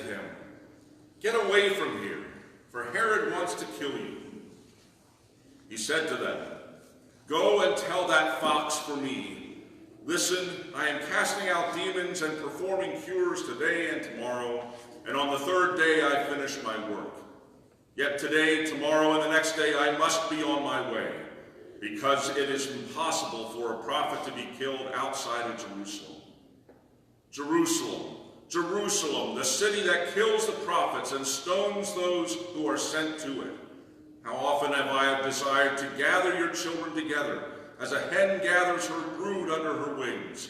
him, "Get away from here, for Herod wants to kill you." He said to them, "Go and tell that fox for me, 'Listen, I am casting out demons and performing cures today and tomorrow, and on the third day I finish my work. Yet today, tomorrow, and the next day I must be on my way, because it is impossible for a prophet to be killed outside of Jerusalem. Jerusalem, Jerusalem, the city that kills the prophets and stones those who are sent to it. How often have I desired to gather your children together, as a hen gathers her brood under her wings,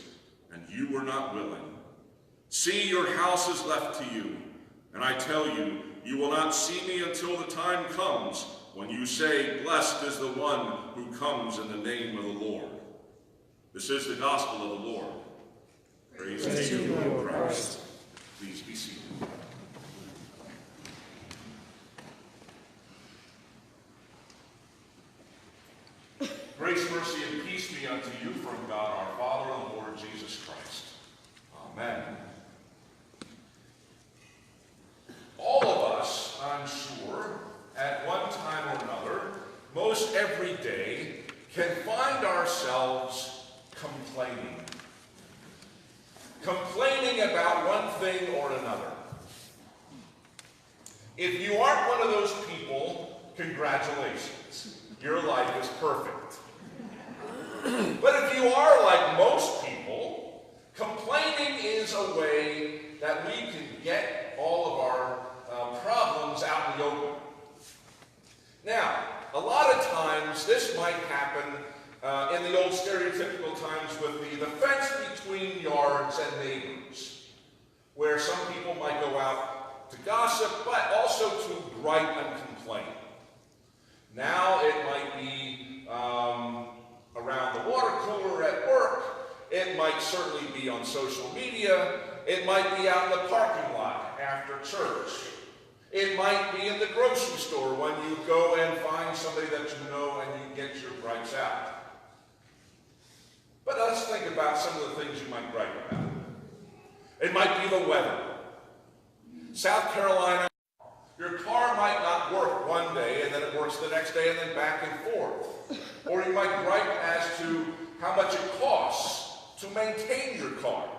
and you were not willing. See, your house is left to you, and I tell you, you will not see me until the time comes when you say, 'Blessed is the one who comes in the name of the Lord.'" This is the gospel of the Lord. Praise to you, Lord Christ. Please be seated. Grace, mercy, and peace be unto you from God our Father and the Lord Jesus Christ. Amen. All of us, I'm sure, at one time or another, most every day, can find ourselves complaining. Complaining about one thing or another. If you aren't one of those people, congratulations. Your life is perfect. But if you are like most people, complaining is a way that we can get all of our problems out in the open. Now, a lot of times this might happen in the old stereotypical times with the fence between yards and neighbors, where some people might go out to gossip, but also to gripe and complain. Now it might be around the water cooler at work. It might certainly be on social media. It might be out in the parking lot after church. It might be in the grocery store when you go and find somebody that you know and you get your gripes out. But let's think about some of the things you might gripe about. It might be the weather. South Carolina, your car might not work one day and then it works the next day and then back and forth. Or you might gripe as to how much it costs to maintain your car.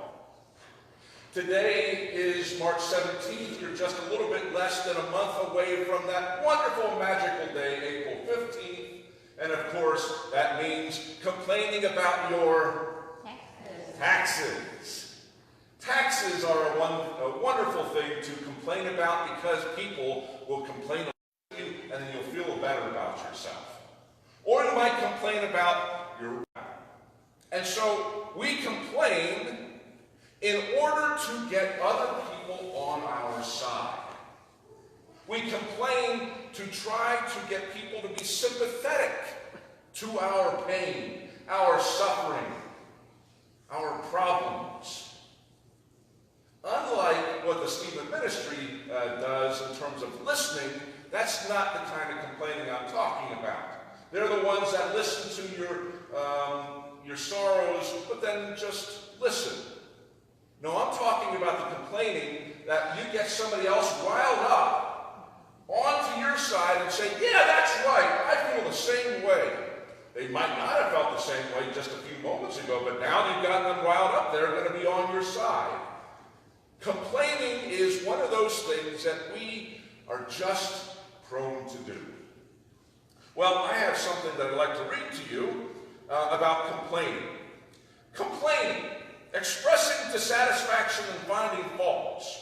Today is March 17th. You're just a little bit less than a month away from that wonderful, magical day, April 15th. And of course, that means complaining about your taxes. Taxes are a wonderful thing to complain about because people will complain about you and then you'll feel better about yourself. Or you might complain about your... And so we complain in order to get other people on our side. We complain to try to get people to be sympathetic to our pain, our suffering, our problems. Unlike what the Stephen Ministry does in terms of listening, that's not the kind of complaining I'm talking about. They're the ones that listen to your sorrows, but then just listen. No, I'm talking about the complaining that you get somebody else riled up onto your side and say, "Yeah, that's right, I feel the same way." They might not have felt the same way just a few moments ago, but now you've gotten them riled up, they're going to be on your side. Complaining is one of those things that we are just prone to do. Well, I have something that I'd like to read to you about complaining. Complaining, expressing dissatisfaction and finding faults.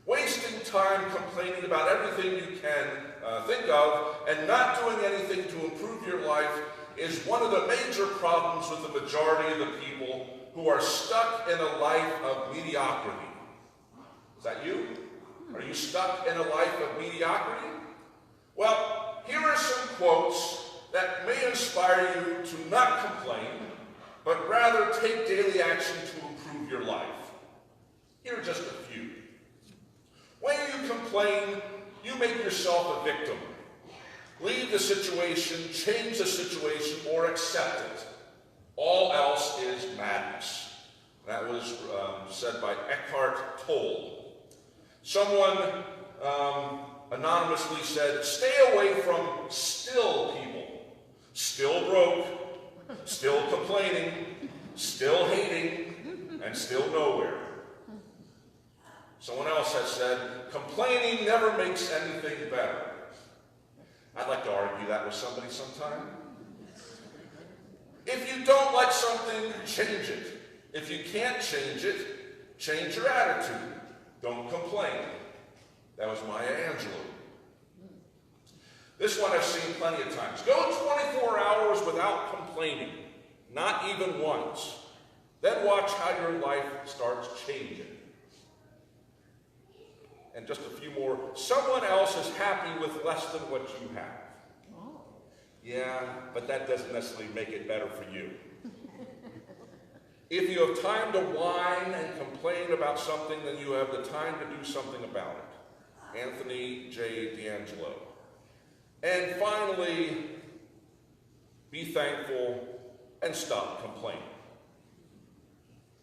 Wasting time complaining about everything you can think of and not doing anything to improve your life is one of the major problems with the majority of the people who are stuck in a life of mediocrity. Is that you? Are you stuck in a life of mediocrity? Well, here are some quotes that may inspire you to not complain, but rather take daily action to improve your life. Here are just a few. When you complain, you make yourself a victim. Leave the situation, change the situation, or accept it. All else is madness. That was said by Eckhart Tolle. Someone anonymously said, stay away from still people. Still broke, still complaining, still hating, and still nowhere. Someone else has said, complaining never makes anything better. I'd like to argue that with somebody sometime. If you don't like something, change it. If you can't change it, change your attitude. Don't complain. That was Maya Angelou. This one I've seen plenty of times. Go 24 hours without complaining, not even once. Then watch how your life starts changing. And just a few more. Someone else is happy with less than what you have. Oh. Yeah, but that doesn't necessarily make it better for you. If you have time to whine and complain about something, then you have the time to do something about it. Anthony J. D'Angelo. And finally, be thankful and stop complaining.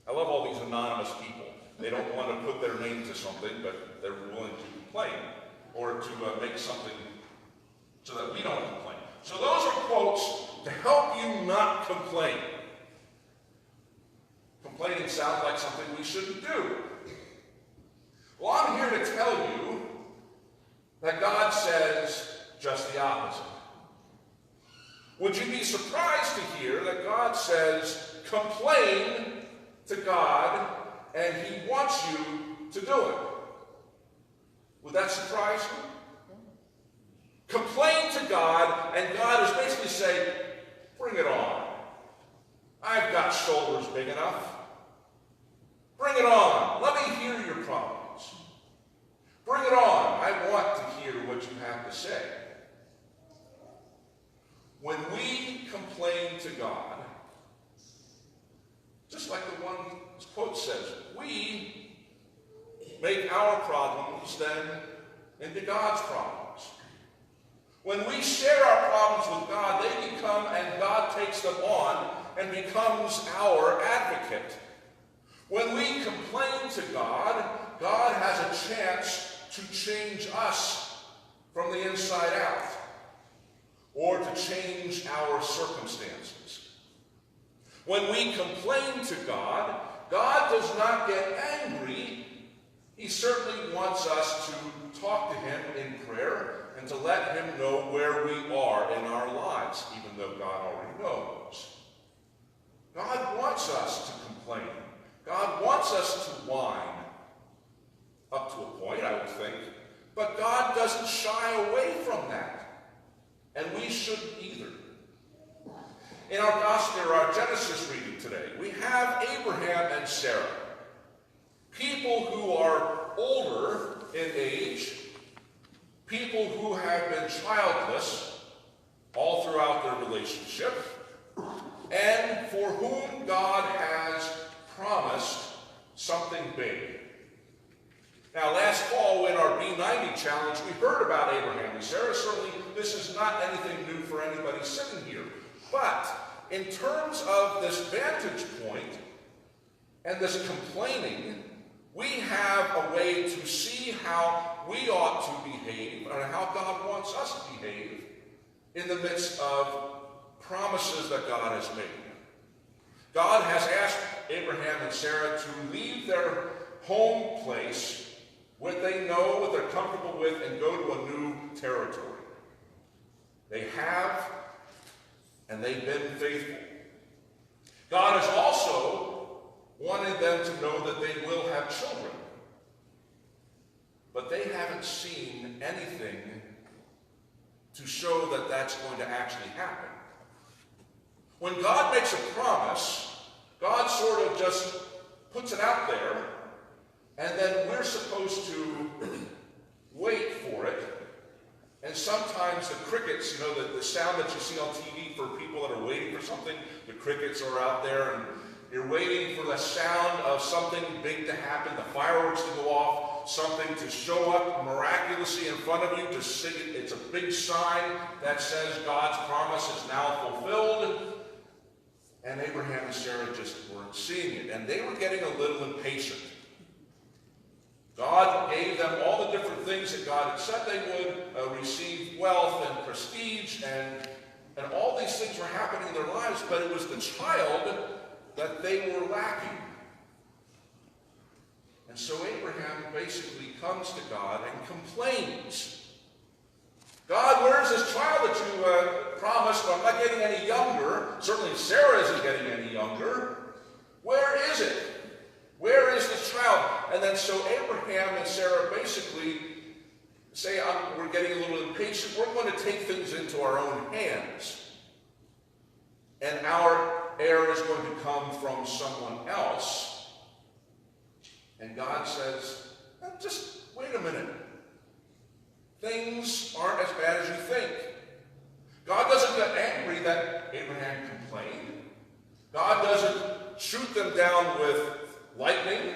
I love all these anonymous people. They don't want to put their name to something, but they're willing to complain or to make something so that we don't complain. So those are quotes to help you not complain. Complaining sounds like something we shouldn't do. Well, I'm here to tell you that God says just the opposite. Would you be surprised to hear that God says, complain to God, and He wants you to do it? Would that surprise you? Complain to God, and God is basically saying, bring it on. I've got shoulders big enough. Bring it on. Let me hear your problems. Bring it on. I want to hear what you have to say. When we complain to God, just like the one quote says, we make our problems then into God's problems. When we share our problems with God, they become, and God takes them on and becomes our advocate. When we complain to God, God has a chance to change us from the inside out, or to change our circumstances. When we complain to God, God does not get angry. He certainly wants us to talk to Him in prayer and to let Him know where we are in our lives, even though God already knows. God wants us to complain. God wants us to whine, up to a point, I would think. But God doesn't shy away from that. And we shouldn't either. In our gospel, our Genesis reading today, we have Abraham and Sarah, people who are older in age, people who have been childless all throughout their relationship, and for whom God has promised something big. Now, last fall in our B90 challenge, we heard about Abraham and Sarah. Certainly, this is not anything new for anybody sitting here. But in terms of this vantage point and this complaining, we have a way to see how we ought to behave and how God wants us to behave in the midst of promises that God has made. God has asked Abraham and Sarah to leave their home place, what they know, what they're comfortable with, and go to a new territory. They have, and they've been faithful. God has also wanted them to know that they will have children. But they haven't seen anything to show that that's going to actually happen. When God makes a promise, God sort of just puts it out there, and then we're supposed to wait for it. And sometimes the crickets, the sound that you see on TV for people that are waiting for something, the crickets are out there, and you're waiting for the sound of something big to happen, the fireworks to go off, something to show up miraculously in front of you to see it. It's a big sign that says God's promise is now fulfilled. And Abraham and Sarah just weren't seeing it. And they were getting a little impatient. God gave them all the different things that God had said they would, receive wealth and prestige, and all these things were happening in their lives, but it was the child that they were lacking. And so Abraham basically comes to God and complains. God, where's this child that you promised? I'm not getting any younger. Certainly Sarah isn't getting any younger. Where is it? Where is this child? And then so Abraham and Sarah basically say, we're getting a little impatient. We're going to take things into our own hands. And our heir is going to come from someone else. And God says, just wait a minute. Things aren't as bad as you think. God doesn't get angry that Abraham complained. God doesn't shoot them down with lightning.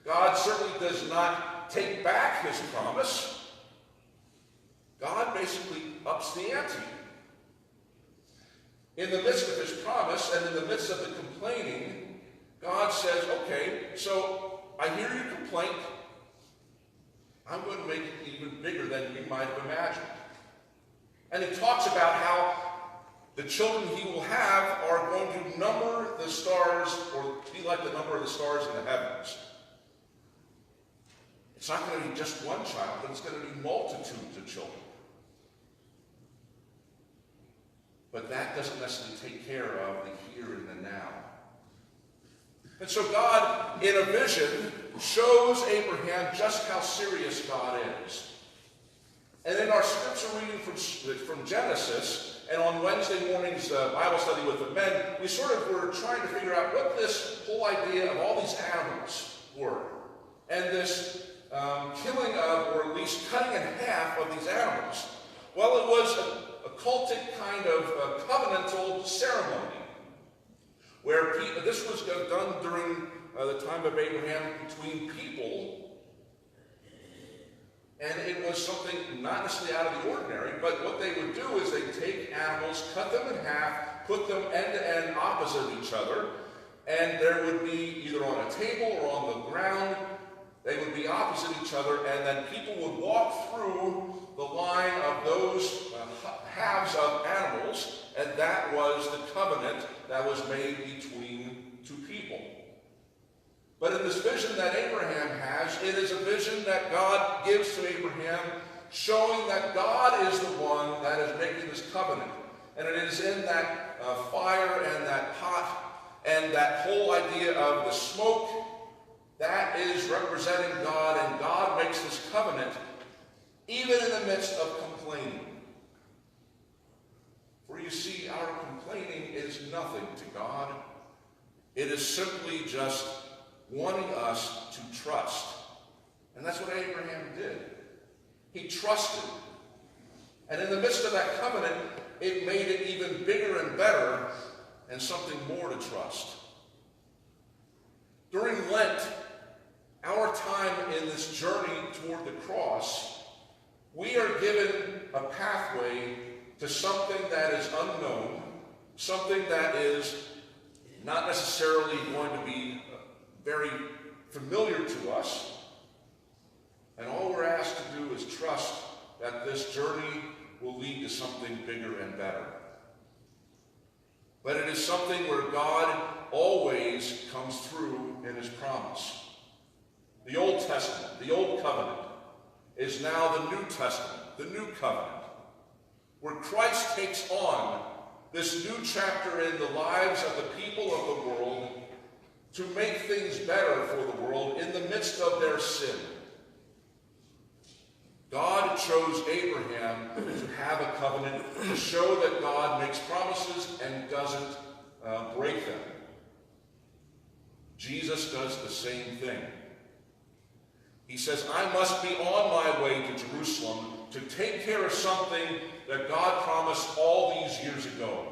God certainly does not take back his promise. God basically ups the ante. In the midst of his promise and in the midst of the complaining, God says, okay, so I hear your complaint. I'm going to make it even bigger than you might have imagined. And it talks about how the children he will have are going to number the stars, or be like the number of the stars in the heavens. It's not going to be just one child, but it's going to be multitudes of children. But that doesn't necessarily take care of the here and the now. And so God, in a vision, shows Abraham just how serious God is. And in our scripture reading from Genesis, and on Wednesday morning's Bible study with the men, we sort of were trying to figure out what this whole idea of all these animals were. And this killing of, or at least cutting in half of these animals. Well, it was a cultic kind of covenantal ceremony, where this was done during the time of Abraham between people. And it was something not necessarily out of the ordinary, but what they would do is they'd take animals, cut them in half, put them end to end opposite each other, and there would be either on a table or on the ground, they would be opposite each other, and then people would walk through the line of those halves of animals, and that was the covenant that was made between two people. But in this vision that Abraham has, it is a vision that God gives to Abraham, showing that God is the one that is making this covenant. And it is in that fire and that pot and that whole idea of the smoke, that is representing God, and God makes this covenant even in the midst of complaining. For you see, our complaining is nothing to God. It is simply just wanting us to trust. And that's what Abraham did. He trusted. And in the midst of that covenant, it made it even bigger and better and something more to trust. During Lent, our time in this journey toward the cross, we are given a pathway to something that is unknown, something that is not necessarily going to be very familiar to us. And all we're asked to do is trust that this journey will lead to something bigger and better. But it is something where God always comes through in his promise. The Old Testament, the Old Covenant, is now the New Testament, the New Covenant, where Christ takes on this new chapter in the lives of the people of the world to make things better for the world in the midst of their sin. God chose Abraham to have a covenant to show that God makes promises and doesn't break them. Jesus does the same thing. He says, I must be on my way to Jerusalem to take care of something that God promised all these years ago.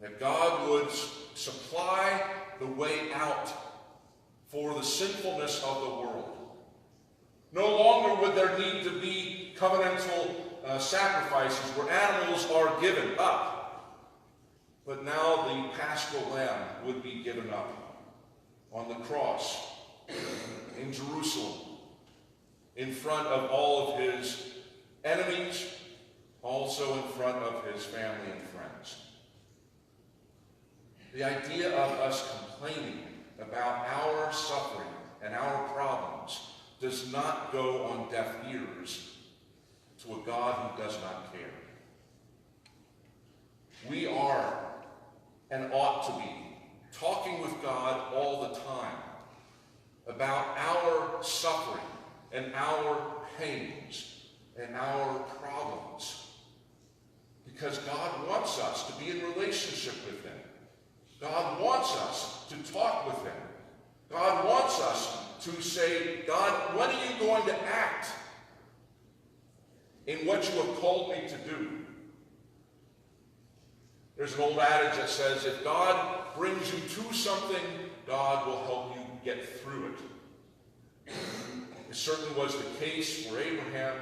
That God would supply the way out for the sinfulness of the world. No longer would there need to be covenantal sacrifices where animals are given up. But now the paschal lamb would be given up on the cross. in Jerusalem, in front of all of his enemies, also in front of his family and friends. The idea of us complaining about our suffering and our problems does not go on deaf ears to a God who does not care. We are, and ought to be, talking with God all the time about our suffering and our pains and our problems. Because God wants us to be in relationship with him. God wants us to talk with him. God wants us to say, God, when are you going to act in what you have called me to do? There's an old adage that says, if God brings you to something, God will help you get through it. It certainly was the case for Abraham.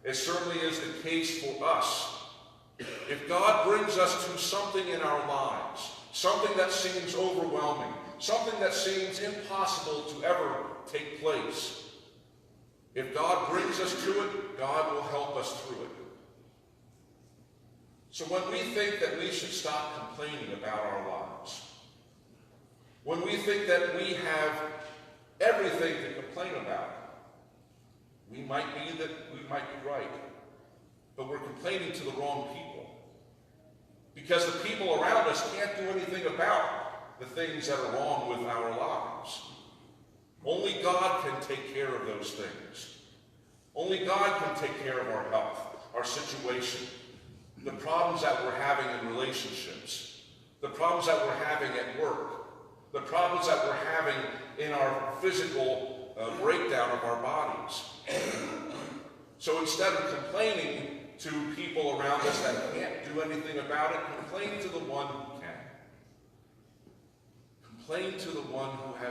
It certainly is the case for us. If God brings us to something in our lives, something that seems overwhelming, something that seems impossible to ever take place, if God brings us to it, God will help us through it. So when we think that we should stop complaining about our lives, when we think that we have everything to complain about, we might be right, but we're complaining to the wrong people. Because the people around us can't do anything about the things that are wrong with our lives. Only God can take care of those things. Only God can take care of our health, our situation, the problems that we're having in relationships, the problems that we're having at work, the problems that we're having in our physical breakdown of our bodies. So instead of complaining to people around us that can't do anything about it, complain to the one who can. Complain to the one who has